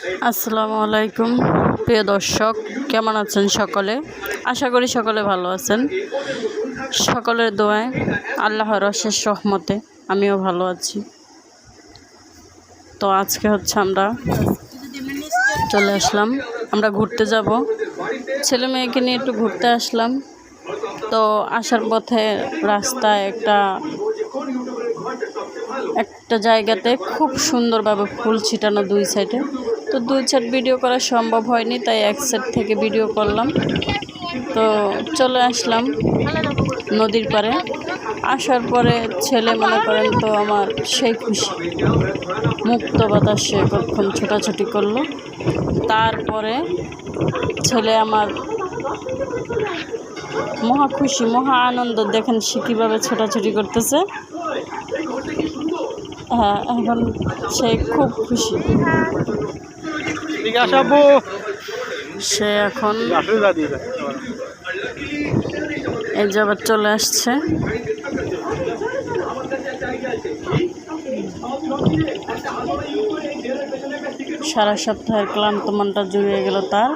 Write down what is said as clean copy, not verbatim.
আসসালামু আলাইকুম প্রিয় দর্শক, কেমন আছেন সকলে? আশা করি সকলে ভালো আছেন। সকলের দোয়ায় আল্লাহর অশেষ রহমতে আমিও ভালো আছি। তো আজকে আমরা চলে আসলাম, আমরা ঘুরতে যাব। ছেলে মেয়েকে নিয়ে একটু ঘুরতে আসলাম। তো আসার পথে রাস্তায় একটা জায়গাতে খুব সুন্দরভাবে ফুল ছিটানো দুই সাইডে। তো দুই সাইড ভিডিও করা সম্ভব হয়নি, তাই এক সাইড থেকে ভিডিও করলাম। তো চলে আসলাম নদীর পাড়ে। আসার পরে ছেলে মনে করেন তো আমার সেই খুশি, মুক্ত বাতাসে কতক্ষণ ছোটাছুটি করলো। তারপরে ছেলে আমার মহা খুশি, মহা আনন্দ। দেখেন সে কীভাবে ছোটাছুটি করতেছে। হ্যাঁ, এখন সে খুব খুশি। সে এখন এই যে আবার চলে আসছে। সারা সপ্তাহের ক্লান্ত মনটা জুড়িয়ে গেল তার।